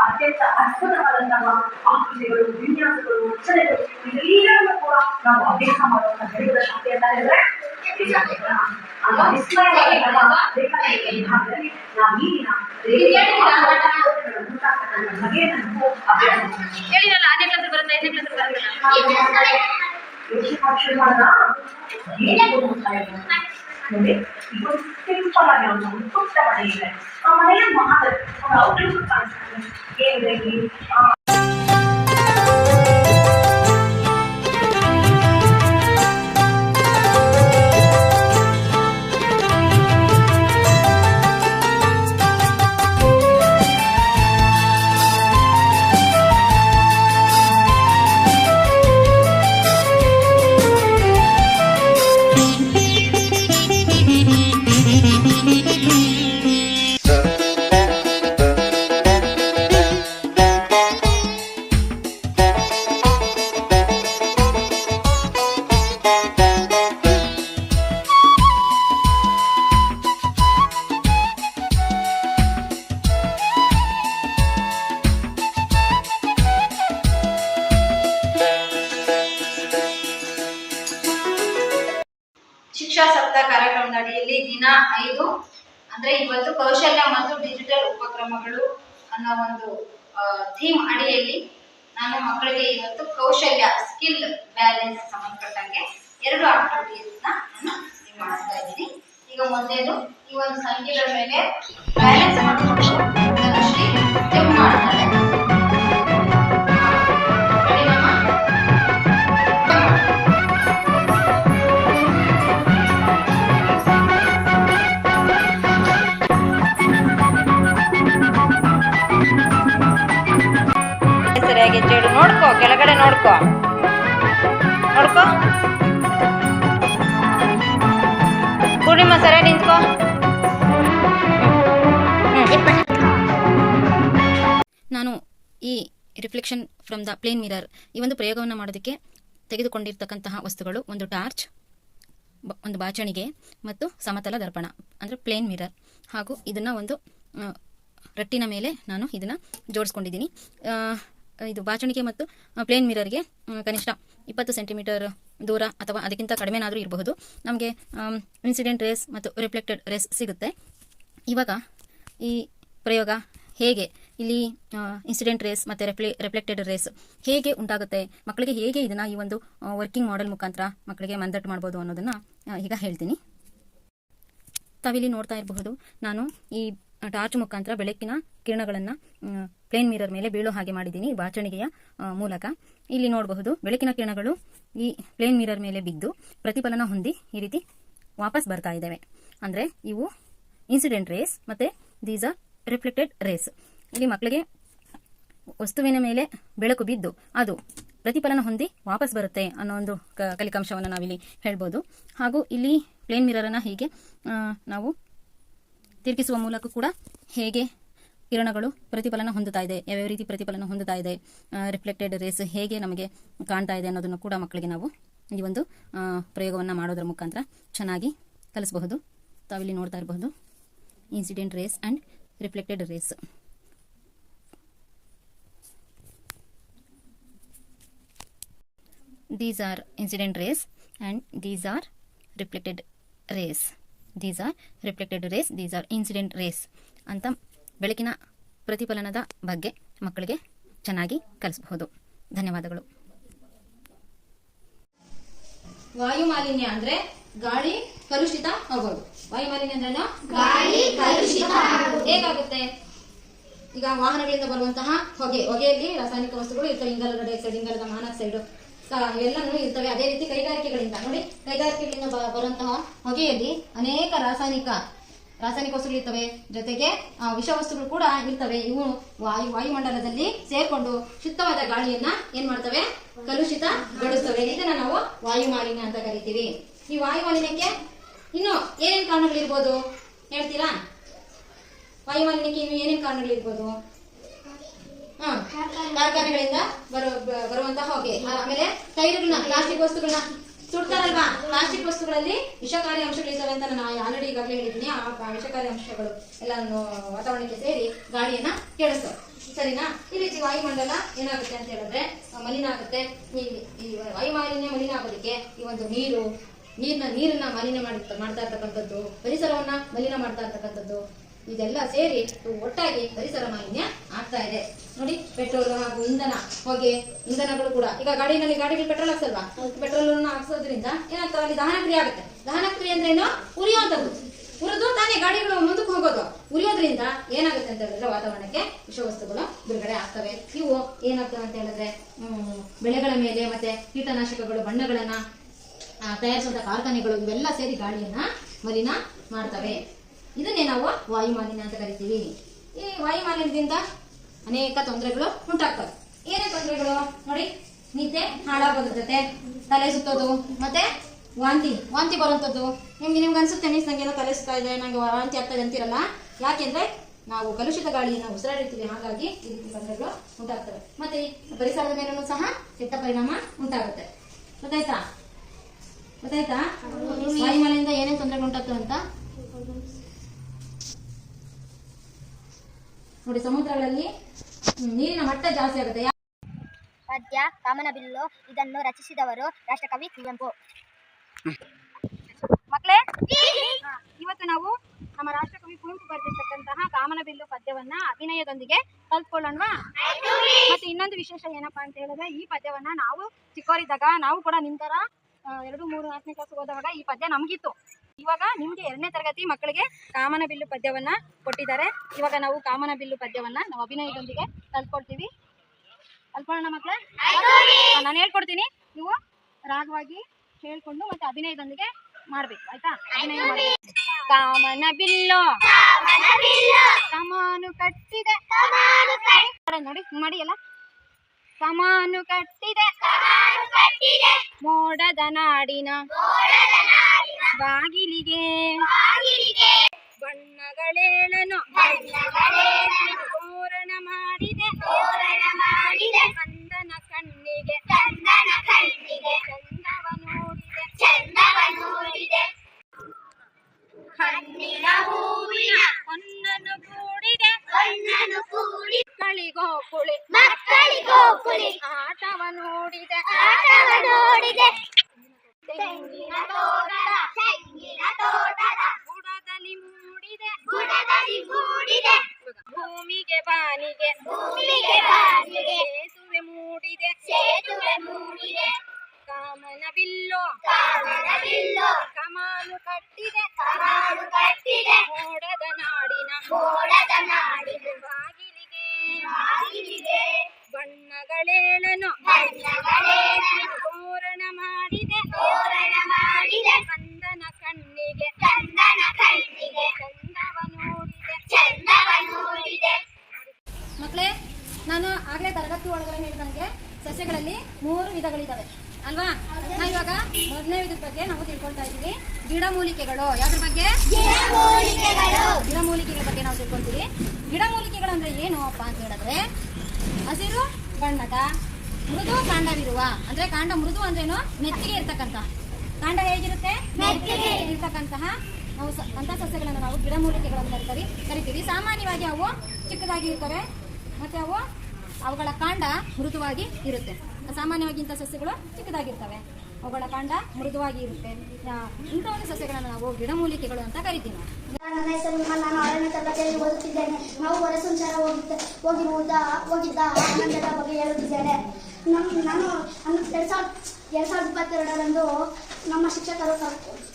ಅತ್ಯಂತ ಅದ್ಭುತವಾದಂತಹ ಆಕೃತಿಗಳು, ವಿನ್ಯಾಸಗಳು, ರಚನೆಗಳು ಇದೆಲ್ಲವನ್ನೂ ಕೂಡ ನಾವು ಅಭ್ಯಾಸ ಮಾಡುವಂತಹ ಗಣಿತದ ಶಾಸ್ತ್ರ ಅಂತ ಹೇಳಿದ್ರೆ ವಿಸ್ಮಯವಾಗಿ ವಿಭಾಗದಲ್ಲಿ ನಾವು ಈಗಿನ ಬಗೆಯನ್ನು ಅಭ್ಯಾಸ ನೋಡಿ ಇದು ಸಿಂಪಲ್ ಆಗಿರೋ ಒಂದು ಪುಟ್ಟ ಮನೆ ಇದೆ. ಆ ಮನೆಯ ಮಾದರಿ ಔಟ್ಲುಕ್ ಕಾಣಿಸ್ತದೆ ಏನಿದೆ ಇಲ್ಲಿ ಶಿಕ್ಷಾ ಸಪ್ತಾಹ ಕಾರ್ಯಕ್ರಮದ ಅಡಿಯಲ್ಲಿ ದಿನ 5 ಅಂದ್ರೆ ಇವತ್ತು ಕೌಶಲ್ಯ ಮತ್ತು ಡಿಜಿಟಲ್ ಉಪಕ್ರಮಗಳು ಅನ್ನೋ ಒಂದು ಥೀಮ್ ಅಡಿಯಲ್ಲಿ ನಾನು ಮಕ್ಕಳಿಗೆ ಇವತ್ತು ಕೌಶಲ್ಯ ಸ್ಕಿಲ್ ಬ್ಯಾಲೆನ್ಸ್ ಸಂಬಂಧಪಟ್ಟಂಗೆ 2 ಆಕ್ಟಿವಿಟೀಸ್ ನಾನು ಮಾಡ್ತಾ ಇದ್ದೀನಿ. ಈಗ ಮೊದಲೇದು ಈ ಒಂದು ಸಂಖ್ಯೆಗಳ ಮೇಲೆ ಬ್ಯಾಲೆನ್ಸ್ ಮಾಡಿಕೊಂಡು ಶ್ರೀ ಸ್ಟೆಪ್ ಮಾಡ್ತಾರೆ. ಗೆಜ್ಜೆಡು ನೋಡ್ಕೋ, ಕೆಳಗಡೆ ನೋಡ್ಕೋ ನೋಡ್ಕೋ. ಪೂರ್ಣಿಮಾ ಸರಿಯಾಗಿ ನಿಂತ್ಕೋ. ನಾನು ಈ reflection from the plane mirror ಈ ಒಂದು ಪ್ರಯೋಗವನ್ನು ಮಾಡೋದಕ್ಕೆ ತೆಗೆದುಕೊಂಡಿರ್ತಕ್ಕಂತಹ ವಸ್ತುಗಳು ಒಂದು ಟಾರ್ಚ್, ಒಂದು ಬಾಚಣಿಗೆ ಮತ್ತು ಸಮತಲ ದರ್ಪಣ ಅಂದರೆ ಪ್ಲೇನ್ ಮಿರರ್, ಹಾಗೂ ಇದನ್ನು ಒಂದು ರಟ್ಟಿನ ಮೇಲೆ ನಾನು ಇದನ್ನು ಜೋಡಿಸ್ಕೊಂಡಿದ್ದೀನಿ. ಇದು ಬಾಚಣಿಗೆ ಮತ್ತು ಪ್ಲೇನ್ ಮಿರರ್ಗೆ ಕನಿಷ್ಠ 20 ಸೆಂಟಿಮೀಟರ್ ದೂರ ಅಥವಾ ಅದಕ್ಕಿಂತ ಕಡಿಮೆನಾದರೂ ಇರಬಹುದು. ನಮಗೆ ಇನ್ಸಿಡೆಂಟ್ ರೇಸ್ ಮತ್ತು ರಿಫ್ಲೆಕ್ಟೆಡ್ ರೇಸ್ ಸಿಗುತ್ತೆ. ಇವಾಗ ಈ ಪ್ರಯೋಗ ಹೇಗೆ, ಇಲ್ಲಿ ಇನ್ಸಿಡೆಂಟ್ ರೇಸ್ ಮತ್ತು ರಿಫ್ಲೆಕ್ಟೆಡ್ ರೇಸ್ ಹೇಗೆ ಉಂಟಾಗುತ್ತೆ, ಮಕ್ಕಳಿಗೆ ಹೇಗೆ ಇದನ್ನು ಈ ಒಂದು ವರ್ಕಿಂಗ್ ಮಾಡೆಲ್ ಮುಖಾಂತರ ಮಕ್ಕಳಿಗೆ ಮನದಟ್ಟು ಮಾಡ್ಬೋದು ಅನ್ನೋದನ್ನು ಈಗ ಹೇಳ್ತೀನಿ. ತಾವಿಲ್ಲಿ ನೋಡ್ತಾ ಇರಬಹುದು, ನಾನು ಈ ಟಾರ್ಚ್ ಮುಖಾಂತರ ಬೆಳಕಿನ ಕಿರಣಗಳನ್ನು ಪ್ಲೇನ್ ಮಿರರ್ ಮೇಲೆ ಬೀಳೋ ಹಾಗೆ ಮಾಡಿದ್ದೀನಿ ಬಾಚಣಿಗೆಯ ಮೂಲಕ. ಇಲ್ಲಿ ನೋಡಬಹುದು ಬೆಳಕಿನ ಕಿರಣಗಳು ಈ ಪ್ಲೇನ್ ಮಿರರ್ ಮೇಲೆ ಬಿದ್ದು ಪ್ರತಿಫಲನ ಹೊಂದಿ ಈ ರೀತಿ ವಾಪಸ್ ಬರ್ತಾ ಇದ್ದಾವೆ. ಅಂದರೆ ಇವು ಇನ್ಸಿಡೆಂಟ್ ರೇಸ್ ಮತ್ತು ದೀಸ್ ಆರ್ ರಿಫ್ಲೆಕ್ಟೆಡ್ ರೇಸ್. ಇಲ್ಲಿ ಮಕ್ಕಳಿಗೆ ವಸ್ತುವಿನ ಮೇಲೆ ಬೆಳಕು ಬಿದ್ದು ಅದು ಪ್ರತಿಫಲನ ಹೊಂದಿ ವಾಪಸ್ ಬರುತ್ತೆ ಅನ್ನೋ ಒಂದು ಕಲಿಕಾಂಶವನ್ನು ನಾವಿಲ್ಲಿ ಹೇಳ್ಬೋದು. ಹಾಗೂ ಇಲ್ಲಿ ಪ್ಲೇನ್ ಮಿರರನ್ನು ಹೀಗೆ ನಾವು ತಿರುಗಿಸುವ ಮೂಲಕ ಕೂಡ ಹೇಗೆ ಕಿರಣಗಳು ಪ್ರತಿಫಲನ ಹೊಂದುತ್ತಾ ಇದೆ, ಯಾವ್ಯಾವ ರೀತಿ ಪ್ರತಿಫಲನ ಹೊಂದುತ್ತಾ ಇದೆ, ರಿಫ್ಲೆಕ್ಟೆಡ್ ರೇಸ್ ಹೇಗೆ ನಮಗೆ ಕಾಣ್ತಾ ಇದೆ ಅನ್ನೋದನ್ನು ಕೂಡ ಮಕ್ಕಳಿಗೆ ನಾವು ಈ ಒಂದು ಪ್ರಯೋಗವನ್ನು ಮಾಡೋದ್ರ ಮುಖಾಂತರ ಚೆನ್ನಾಗಿ ಕಲಿಸಬಹುದು. ತಾವಿಲ್ಲಿ ನೋಡ್ತಾ ಇರಬಹುದು incident rays and reflected rays. These are incident rays and these are reflected rays. These are reflected rays, these are incident rays ಅಂತ ಬೆಳಕಿನ ಪ್ರತಿಫಲನದ ಬಗ್ಗೆ ಮಕ್ಕಳಿಗೆ ಚೆನ್ನಾಗಿ ಕಲಿಸಬಹುದು. ಧನ್ಯವಾದಗಳು. ವಾಯು ಮಾಲಿನ್ಯ ಅಂದ್ರೆ ಗಾಳಿ ಕಲುಷಿತ ಆಗೋದು. ವಾಯು ಮಾಲಿನ್ಯ ಅಂದ್ರೆ ಗಾಳಿ ಕಲುಷಿತ ಹೇಗಾಗುತ್ತೆ? ಈಗ ವಾಹನಗಳಿಂದ ಬರುವಂತಹ ಹೊಗೆಯಲ್ಲಿ ರಾಸಾಯನಿಕ ವಸ್ತುಗಳು ಇರ್ತವೆ, ಇಂಗಾಲದ ಡೈಆಕ್ಸೈಡ್, ಇಂಗಾಲದ ಮಾನಾಕ್ಸೈಡ್ ಇವೆಲ್ಲನೂ ಇರ್ತವೆ. ಅದೇ ರೀತಿ ಕೈಗಾರಿಕೆಗಳಿಂದ ನೋಡಿ, ಕೈಗಾರಿಕೆಗಳಿಂದ ಬರುವಂತಹ ಹೊಗೆಯಲ್ಲಿ ಅನೇಕ ರಾಸಾಯನಿಕ ವಸ್ತುಗಳು ಇರ್ತವೆ, ಜೊತೆಗೆ ವಿಷ ವಸ್ತುಗಳು ಕೂಡ ಇರ್ತವೆ. ಇವು ವಾಯುಮಂಡಲದಲ್ಲಿ ಸೇರ್ಕೊಂಡು ಶುದ್ಧವಾದ ಗಾಳಿಯನ್ನ ಏನ್ ಮಾಡ್ತವೆ, ಕಲುಷಿತಗೊಳಿಸ್ತವೆ. ಇದನ್ನ ನಾವು ವಾಯು ಮಾಲಿನ್ಯ ಅಂತ ಕರಿತೀವಿ. ಈ ವಾಯು ಮಾಲಿನ್ಯಕ್ಕೆ ಇನ್ನು ಏನೇನ್ ಕಾರಣಗಳಿರ್ಬೋದು ಹೇಳ್ತೀರಾ? ವಾಯು ಮಾಲಿನ್ಯಕ್ಕೆ ಇನ್ನು ಏನೇನ್ ಕಾರಣಗಳಿರ್ಬೋದು? ಕಾರ್ಖಾನೆಗಳಿಂದ ಬರುವಂತಹ ಹೊಗೆ, ಆಮೇಲೆ ಟೈರ್ಗಳನ್ನ, ಪ್ಲಾಸ್ಟಿಕ್ ವಸ್ತುಗಳನ್ನ ಸುಡ್ತಾರಲ್ವಾ ಪ್ಲಾಸ್ಟಿಕ್ ವಸ್ತುಗಳಲ್ಲಿ ವಿಷಕಾರಿ ಅಂಶಗಳಿದ್ದಾವೆ ಅಂತ ನಾನು ಆಲ್ರೆಡಿ ಈಗಾಗಲೇ ಹೇಳಿದ್ದೀನಿ. ಆ ವಿಷಕಾರಿ ಅಂಶಗಳು ಎಲ್ಲ ವಾತಾವರಣಕ್ಕೆ ಸೇರಿ ಗಾಳಿಯನ್ನ ಕೆಡಿಸ್ತವೆ. ಸರಿನಾ? ಈ ರೀತಿ ವಾಯುಮಂಡಲ ಏನಾಗುತ್ತೆ ಅಂತ ಹೇಳಿದ್ರೆ ಮಲಿನ ಆಗುತ್ತೆ. ಈ ವಾಯುಮಾಲಿನ್ಯ ಮಲಿನ ಆಗೋದಕ್ಕೆ ಈ ಒಂದು ನೀರನ್ನ ಮಾಲಿನ್ಯ ಮಾಡ್ತಾ ಇರ್ತಕ್ಕಂಥದ್ದು, ಪರಿಸರವನ್ನ ಮಲಿನ ಮಾಡ್ತಾ ಇರ್ತಕ್ಕಂಥದ್ದು, ಇದೆಲ್ಲ ಸೇರಿ ಒಟ್ಟಾಗಿ ಪರಿಸರ ಮಾಲಿನ್ಯ ಆಗ್ತಾ ಇದೆ. ನೋಡಿ, ಪೆಟ್ರೋಲ್ ಹಾಗೂ ಹೊಗೆ ಇಂಧನಗಳು ಕೂಡ ಈಗ ಗಾಡಿಗಳು ಪೆಟ್ರೋಲ್ ಹಾಕ್ಸಲ್ವಾ? ಪೆಟ್ರೋಲ್ ಹಾಕ್ಸೋದ್ರಿಂದ ಏನಾಗ್ತದೆ, ಅಲ್ಲಿ ದಹನ ಕ್ರಿಯೆ ಆಗುತ್ತೆ. ದಹನ ಕ್ರಿಯೆ ಅಂದ್ರೆ ಏನು? ಉರಿಯುವಂಥದ್ದು. ಉರಿದು ತಾನೇ ಗಾಡಿಗಳು ಮುಂದಕ್ಕೆ ಹೋಗೋದು. ಉರಿಯೋದ್ರಿಂದ ಏನಾಗುತ್ತೆ ಅಂತ ಹೇಳಿದ್ರೆ ವಾತಾವರಣಕ್ಕೆ ವಿಷವಸ್ತುಗಳು ಬಿಡುಗಡೆ ಆಗ್ತವೆ. ಇವು ಏನಾಗ್ತವೆ ಅಂತ ಹೇಳಿದ್ರೆ ಬೆಳೆಗಳ ಮೇಲೆ ಮತ್ತೆ ಕೀಟನಾಶಕಗಳು, ಬಣ್ಣಗಳನ್ನ ತಯಾರಿಸುವಂತ ಕಾರ್ಖಾನೆಗಳು ಇವೆಲ್ಲ ಸೇರಿ ಗಾಳಿಯನ್ನ ಮಲಿನ ಮಾಡ್ತವೆ. ಇದನ್ನೇ ನಾವು ವಾಯು ಮಾಲಿನ್ಯ ಅಂತ ಕರಿತೀವಿ. ಈ ವಾಯು ಮಾಲಿನ್ಯದಿಂದ ಅನೇಕ ತೊಂದರೆಗಳು ಉಂಟಾಗ್ತವೆ. ಏನೇ ತೊಂದರೆಗಳು ನೋಡಿ, ನಿದ್ದೆ ಹಾಳಾಗೋದ್ರ ಜೊತೆ ತಲೆ ಸುತ್ತೋದು, ಮತ್ತೆ ವಾಂತಿ ಬರುವಂಥದ್ದು. ನಿಮ್ಗೆ ಅನ್ಸುತ್ತೆ ಮಿಸ್ ನಂಗೇನೋ ತಲೆ ಸುತ್ತಾ ಇದೆ, ನಂಗೆ ವಾಂತಿ ಆಗ್ತಾ ಇದೆ ಅಂತಿರಲ್ಲ. ಯಾಕೆಂದ್ರೆ ನಾವು ಕಲುಷಿತ ಗಾಳಿಯನ್ನು ಉಸಿರಾಡಿರ್ತೀವಿ, ಹಾಗಾಗಿ ಈ ರೀತಿ ತೊಂದರೆಗಳು ಉಂಟಾಗ್ತವೆ. ಮತ್ತೆ ಪರಿಸರದ ಮೇಲೂ ಸಹ ಕೆಟ್ಟ ಪರಿಣಾಮ ಉಂಟಾಗುತ್ತೆ. ಗೊತ್ತಾಯ್ತಾ? ವಾಯು ಮಾಲಿನ್ಯದಿಂದ ಏನೇನು ತೊಂದರೆಗಳು ಉಂಟಾಗ್ತವೆ ಅಂತ ನೋಡಿ. ಸಮುದ್ರಗಳಲ್ಲಿ ನೀರಿನ ಮಟ್ಟ ಜಾಸ್ತಿ ಆಗುತ್ತೆ. ಪದ್ಯ ಕಾಮನಬಿಲ್ಲು. ಇದನ್ನು ರಚಿಸಿದವರು ರಾಷ್ಟ್ರಕವಿ ಕುವೆಂಪು. ಮಕ್ಕಳೇ, ಇವತ್ತು ನಾವು ನಮ್ಮ ರಾಷ್ಟ್ರಕವಿ ಕುವೆಂಪು ಬರೆದಿರ್ತಕ್ಕಂತಹ ಕಾಮನಬಿಲ್ಲು ಪದ್ಯವನ್ನ ಅಭಿನಯದೊಂದಿಗೆ ಕಲ್ತ್ಕೊಳ್ಳೋಣವಾ? ಮತ್ತೆ ಇನ್ನೊಂದು ವಿಶೇಷ ಏನಪ್ಪಾ ಅಂತ ಹೇಳಿದ್ರೆ, ಈ ಪದ್ಯವನ್ನ ನಾವು ಚಿಕ್ಕವರಿದ್ದಾಗ ನಾವು ಕೂಡ ನಿಮ್ ತರ 2, 3, 4ನೇ ಕ್ಲಾಸ್ ಓದುವಾಗ ಈ ಪದ್ಯ ನಮಗಿತ್ತು. ಇವಾಗ ನಿಮ್ಗೆ 2ನೇ ತರಗತಿ ಮಕ್ಕಳಿಗೆ ಕಾಮನಬಿಲ್ಲು ಪದ್ಯವನ್ನ ಕೊಟ್ಟಿದ್ದಾರೆ. ಇವಾಗ ನಾವು ಕಾಮನಬಿಲ್ಲು ಪದ್ಯವನ್ನ ನಾವು ಅಭಿನಯದೊಂದಿಗೆ ಕಲ್ತ್ಕೊಳ್ತೀವಿ. ಕಲ್ತ್ಕೊಳ್ಳೋಣ ಮಕ್ಕಳೇ? ನಾನು ಹೇಳ್ಕೊಡ್ತೀನಿ, ನೀವು ರಾಗವಾಗಿ ಹೇಳ್ಕೊಂಡು ಮತ್ತೆ ಅಭಿನಯದೊಂದಿಗೆ ಮಾಡ್ಬೇಕು. ಆಯ್ತಾ? ಅಭಿನಯ ಮಾಡ್ಬೇಕು. ಕಾಮನಬಿಲ್ಲು ಕಮಾನು ಕಟ್ಟಿದೆ, ನೋಡಿ ಮಾಡಿ ಎಲ್ಲ. ಕಮಾನು ಕಟ್ಟಿದೆ ಮೋಡದ ನಾಡಿನ ಬಾಗಿಲಿಗೆ, ಬಣ್ಣಗಳೇಳನು ತೋರಣ ಮಾಡಿದೆ ಕಂದನ ಕಣ್ಣಿಗೆ, ಚಂದವ ನೋಡಿದೆ ಹಣ್ಣಿನ ಹೂವಿನ ಹೊನ್ನನು ಕೂಡಿದೆ ಮಕ್ಕಳಿಗೋಕುಳಿ ಆಟವ ನೋಡಿದೆ ತೆಂಗಿನ ತೋಟದ ಬುಡದಲ್ಲಿ ಮೂಡಿದೆ ಭೂಮಿಗೆ ಬಾನಿಗೆ ಸೇತುವೆ ಮೂಡಿದೆ ಕಾಮನಬಿಲ್ಲು ಕಮಾನು ಕಟ್ಟಿದೆ ಮೋಡದ ನಾಡಿನ ಬಾಗಿಲಿಗೆ ಬಣ್ಣಗಳೇಳನು ತೋರಣ ಮಾಡಿದೆ ಕಂದನ ಕಣ್ಣಿಗೆ ಚಂದವ ನೋಡಿದೆ. ಮಕ್ಕಳೇ, ನಾನು ಆಗ್ಲೇ ತರಗತಿ ಒಳಗಡೆ ಹೇಳಿದಂಗೆ ಸಸ್ಯಗಳಲ್ಲಿ 3 ವಿಧಗಳಿದಾವೆ ಅಲ್ವಾ? ನಾವು ಇವಾಗ 1ನೇ ವಿಧದ ಬಗ್ಗೆ ನಾವು ತಿಳ್ಕೊಳ್ತಾ ಇದ್ದೀವಿ. ಗಿಡಮೂಲಿಕೆಗಳು. ಯಾವ್ದ್ರ ಬಗ್ಗೆ? ಗಿಡಮೂಲಿಕೆಗಳ ಬಗ್ಗೆ ನಾವು ತಿಳ್ಕೊಳ್ತೀವಿ. ಗಿಡಮೂಲಿಕೆಗಳು ಅಂದ್ರೆ ಏನು ಅಪ್ಪ ಅಂತ ಹೇಳಿದ್ರೆ, ಹಸಿರು ಬಣ್ಣದ ಮೃದು ಕಾಂಡವಿರುವ, ಅಂದ್ರೆ ಕಾಂಡ ಮೃದು ಅಂದ್ರೇನು? ಮೆತ್ತಿಗೆ ಇರ್ತಕ್ಕಂಥ ಕಾಂಡ. ಹೇಗಿರುತ್ತೆ? ಮೆತ್ತಿಗೆ ಇರ್ತಕ್ಕಂತಹ ನಾವು ಅಂತ ಸಸ್ಯಗಳನ್ನು ನಾವು ಗಿಡಮೂಲಿಕೆಗಳನ್ನು ಕರಿತೀವಿ. ಸಾಮಾನ್ಯವಾಗಿ ಅವು ಚಿಕ್ಕದಾಗಿ ಇರ್ತವೆ, ಮತ್ತೆ ಅವುಗಳ ಕಾಂಡ ಮೃದುವಾಗಿ ಇರುತ್ತೆ. ಸಾಮಾನ್ಯವಾಗಿ ಇಂಥ ಸಸ್ಯಗಳು ಚಿಕ್ಕದಾಗಿರ್ತವೆ, ಅವುಗಳ ಕಾಂಡ ಮೃದುವಾಗಿ ಇರುತ್ತೆ. ಇಂಥ ಒಂದು ಸಸ್ಯಗಳನ್ನು ನಾವು ಗಿಡಮೂಲಿಕೆಗಳು ಅಂತ ಕರಿತೀವಿ. ನನ್ನ ಹೆಸರು ನಾನು 6ನೇ ತರಗತಿಯಲ್ಲಿ ಓದುತ್ತಿದ್ದೇನೆ. ನಾವು ಹೊರಸಂಚಾರ ಹೋಗಿದ್ದ ಆನಂದದ ಬಗ್ಗೆ ಹೇಳುತ್ತಿದ್ದೇನೆ. ನಾನು 2022ರಂದು ನಮ್ಮ ಶಿಕ್ಷಕರು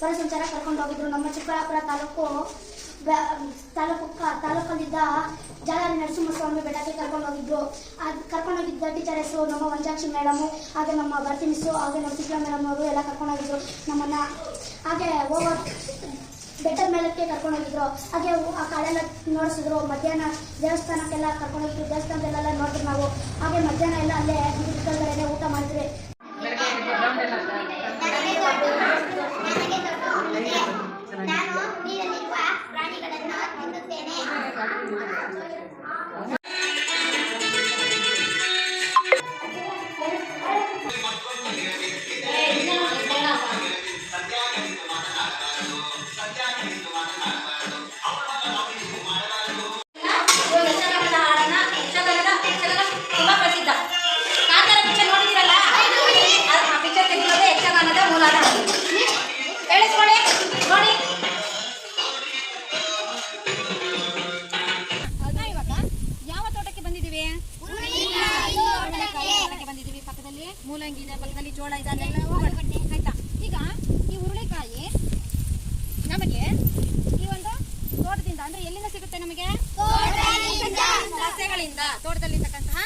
ಹೊರಸಂಚಾರ ಕರ್ಕೊಂಡು ಹೋಗಿದ್ರು. ನಮ್ಮ ಚಿಕ್ಕಬಳ್ಳಾಪುರ ತಾಲೂಕಲ್ಲಿದ್ದ ಜಾಲಾರಿ ನರಸಿಂಹಸ್ವಾಮಿ ಬೆಟ್ಟಕ್ಕೆ ಕರ್ಕೊಂಡೋಗಿದ್ರು. ಕರ್ಕೊಂಡೋಗಿದ್ದ ಟೀಚರ್ ಹೆಸರು ನಮ್ಮ ವಂಚಾಕ್ಷಿ ಮೇಡಮು, ಹಾಗೆ ನಮ್ಮ ಭರ್ತಿ ಮಿಸ್ಸು, ಹಾಗೆ ನಮ್ಮ ಸಿಕ್ಲಾ ಮೇಡಮ್ ಅವರು ಎಲ್ಲ ಕರ್ಕೊಂಡೋಗಿದ್ರು ನಮ್ಮನ್ನ. ಹಾಗೆ ಬೆಟ್ಟದ ಮೇಲಕ್ಕೆ ಕರ್ಕೊಂಡೋಗಿದ್ರು. ಹಾಗೆ ಆ ಕಡೆಲ್ಲ ನೋಡಿಸಿದ್ರು. ಮಧ್ಯಾಹ್ನ ದೇವಸ್ಥಾನಕ್ಕೆಲ್ಲ ಕರ್ಕೊಂಡೋಗಿದ್ರು. ದೇವಸ್ಥಾನದಲ್ಲೆಲ್ಲ ನೋಡಿದ್ರು ನಾವು. ಹಾಗೆ ಮಧ್ಯಾಹ್ನ ಎಲ್ಲ ಅಲ್ಲೇ ಗಿಡಗಳೇ ಊಟ ಮಾಡಿದ್ರಿ. ನಾನು ನೀರಲ್ಲಿರುವ ಪ್ರಾಣಿಗಳನ್ನು ತಿನ್ನುತ್ತೇನೆ. ಮೂಲಂಗಿ ಇದೆ, ಪಕ್ಕದಲ್ಲಿ ಜೋಳ ಇದೆ, ಅದೆಲ್ಲ ಹೋಗೋಣ ಆಯ್ತಾ. ಈಗ ಈ ಹುರುಳಿಕಾಯಿ ನಮಗೆ ಈ ಒಂದು ತೋಟದಿಂದ ಅಂದ್ರೆ ಎಲ್ಲಿಂದ ಸಿಗುತ್ತೆ ನಮಗೆ? ಸಸ್ಯಗಳಿಂದ, ತೋಟದಲ್ಲಿರ್ತಕ್ಕಂತಹ